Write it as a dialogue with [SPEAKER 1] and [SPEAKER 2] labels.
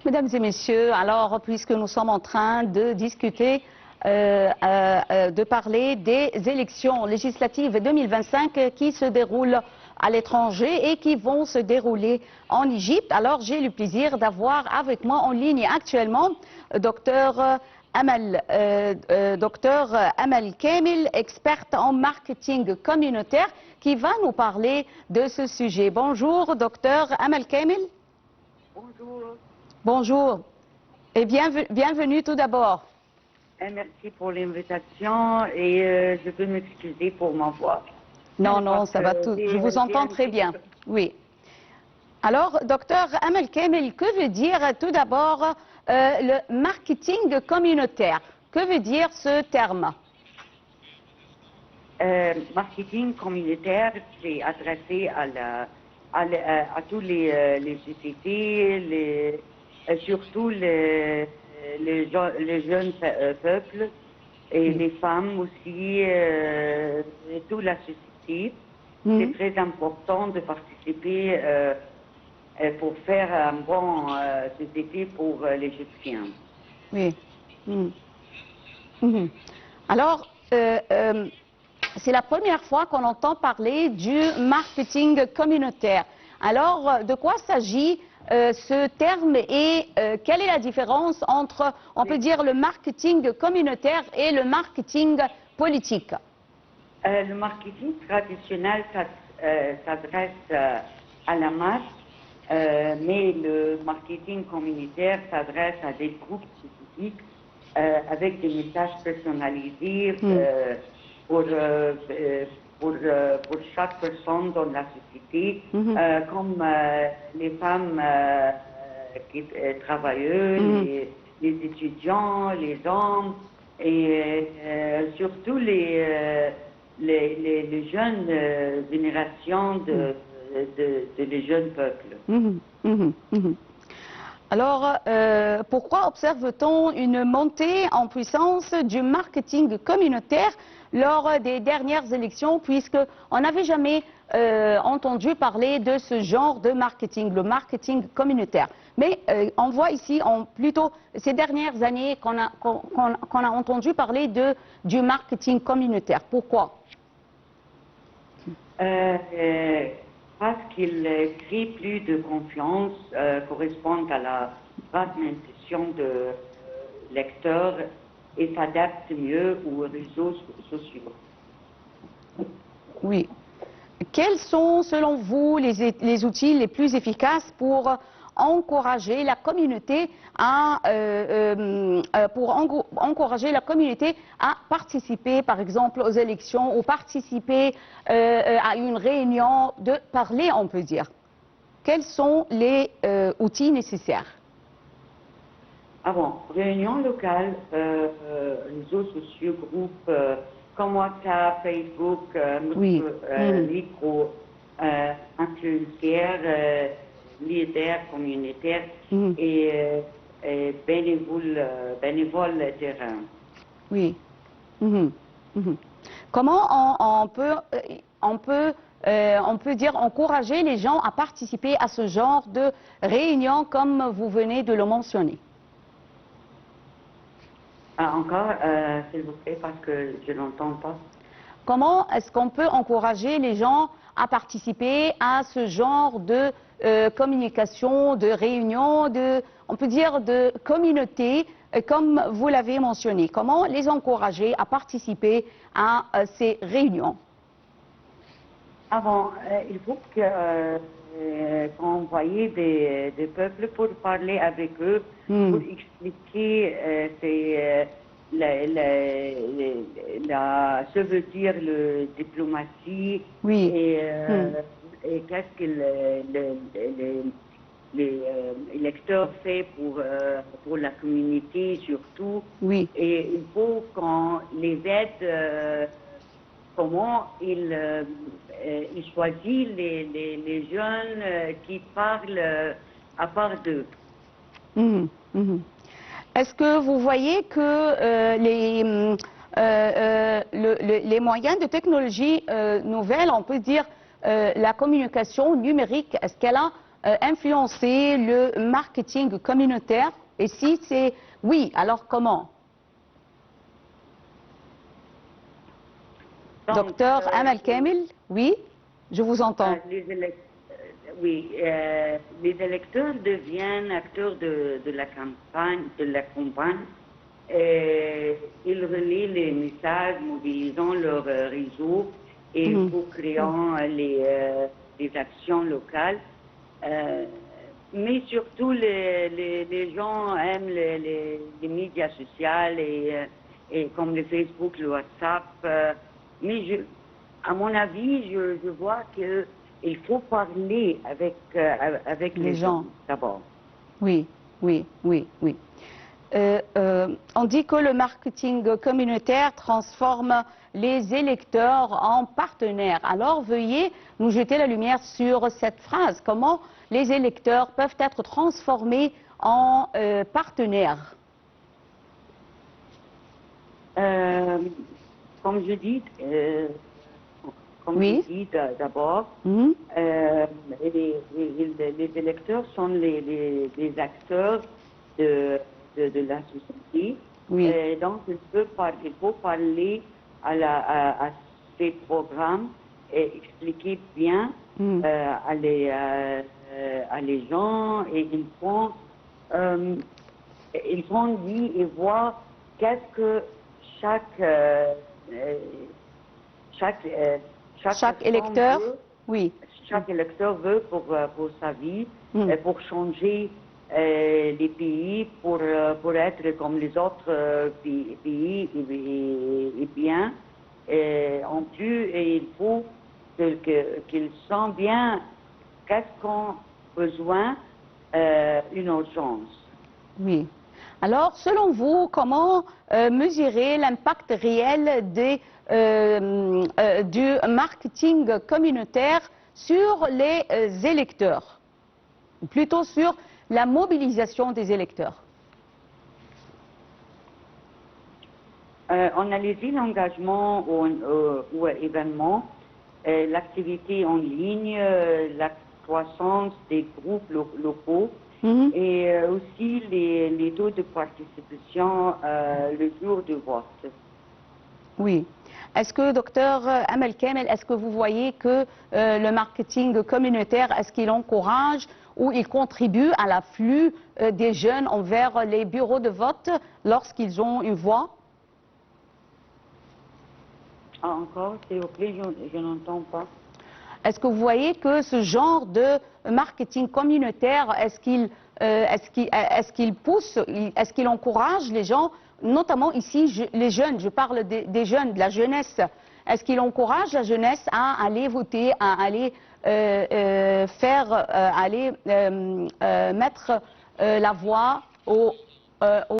[SPEAKER 1] Mesdames et messieurs, alors puisque nous sommes en train de discuter, de parler des élections législatives 2025 qui se déroulent à l'étranger et qui vont se dérouler en Égypte, alors j'ai le plaisir d'avoir avec moi en ligne actuellement Dr Amal Kamel, experte en marketing communautaire, qui va nous parler de ce sujet. Bonjour Dr Amal Kamel.
[SPEAKER 2] Bonjour.
[SPEAKER 1] Bonjour et bienvenue tout d'abord.
[SPEAKER 2] Merci pour l'invitation et je peux m'excuser pour ma voix.
[SPEAKER 1] Non, non, ça va tout. Je vous entends très bien. Oui. Alors, docteur Amal Kamel, que veut dire tout d'abord le marketing communautaire? Que veut dire ce terme?
[SPEAKER 2] Marketing communautaire, c'est adressé à tous les sociétés, surtout les jeunes peuples et les femmes aussi, et toute la société. C'est très important de participer pour faire un bon société pour les Égyptiens.
[SPEAKER 1] Oui. Alors, c'est la première fois qu'on entend parler du marketing communautaire. Alors, de quoi s'agit ce terme et quelle est la différence entre, on peut dire, le marketing communautaire et le marketing politique?
[SPEAKER 2] Le marketing traditionnel s'adresse à la masse, mais le marketing communautaire s'adresse à des groupes spécifiques avec des messages personnalisés pour chaque personne dans la société, comme les femmes travailleuses, les étudiants, les hommes et surtout les jeunes générations les jeunes peuples.
[SPEAKER 1] Alors, pourquoi observe-t-on une montée en puissance du marketing communautaire lors des dernières élections, puisqu'on n'avait jamais entendu parler de ce genre de marketing, le marketing communautaire? Mais on voit ici, plutôt ces dernières années, qu'on a entendu parler du marketing communautaire. Pourquoi?
[SPEAKER 2] Parce qu'il crée plus de confiance, correspond à la fragmentation de lecteurs et s'adapte mieux aux réseaux sociaux.
[SPEAKER 1] Oui. Quels sont, selon vous, les outils les plus efficaces pour encourager la communauté à participer, par exemple, aux élections ou participer à une réunion de parler, on peut dire? Quels sont les outils nécessaires?
[SPEAKER 2] Réunions locales, réseaux sociaux, groupes comme WhatsApp, Facebook, micro, influenciers, leaders communautaires et bénévoles terrain.
[SPEAKER 1] Oui. Comment on peut dire encourager les gens à participer à ce genre de réunion comme vous venez de le mentionner?
[SPEAKER 2] Encore, s'il vous plaît, parce que je n'entends pas.
[SPEAKER 1] Comment est-ce qu'on peut encourager les gens à participer à ce genre de communication, de réunion, on peut dire de communauté, comme vous l'avez mentionné? Comment les encourager à participer à ces réunions?
[SPEAKER 2] Il faut envoyer des peuples pour parler avec eux, pour expliquer ce veut dire la diplomatie et qu'est-ce que les électeurs font pour la communauté surtout. Et il faut qu'on les aide. Comment ils choisissent les jeunes qui parlent à part d'eux.
[SPEAKER 1] Est-ce que vous voyez que les moyens de technologie nouvelle, on peut dire la communication numérique, est-ce qu'elle a influencer le marketing communautaire? Et si c'est oui, alors comment? Docteur Amal Kamel, oui, je vous entends.
[SPEAKER 2] Oui, les électeurs deviennent acteurs de la campagne, ils relient les messages, mobilisant leur réseau et co-créant les actions locales. Mais surtout, les gens aiment les médias sociaux et comme le Facebook, le WhatsApp. Mais à mon avis, je vois qu'il faut parler avec les gens d'abord.
[SPEAKER 1] Oui, oui, oui, oui. On dit que le marketing communautaire transforme les électeurs en partenaires. Alors veuillez nous jeter la lumière sur cette phrase. Comment les électeurs peuvent être transformés en partenaires?
[SPEAKER 2] Comme je dis, d'abord, les électeurs sont les acteurs de la société. Et donc, il faut parler à ces programmes et expliquer bien à les gens, et ils vont dire et voir qu'est-ce que chaque
[SPEAKER 1] électeur
[SPEAKER 2] veut, chaque électeur veut pour sa vie, pour changer les pays, pour être comme les autres pays et bien. En plus, il faut qu'ils sentent bien qu'est-ce qu'on a besoin, une urgence.
[SPEAKER 1] Oui. Alors, selon vous, comment mesurer l'impact réel du marketing communautaire sur les électeurs, plutôt sur la mobilisation des électeurs?
[SPEAKER 2] On analyse l'engagement ou événements, l'activité en ligne, la croissance des groupes locaux, et aussi les taux de participation le jour du vote.
[SPEAKER 1] Oui. Est-ce que, docteur Amal Kamel, est-ce que vous voyez que le marketing communautaire, est-ce qu'il encourage ou il contribue à l'afflux des jeunes envers les bureaux de vote lorsqu'ils ont une voix?
[SPEAKER 2] Encore, s'il vous plaît, je n'entends pas.
[SPEAKER 1] Est-ce que vous voyez que ce genre de marketing communautaire, est-ce qu'il pousse, est-ce qu'il encourage les gens, notamment ici les jeunes, je parle des jeunes, de la jeunesse, est-ce qu'il encourage la jeunesse à aller voter, à aller mettre la voix aux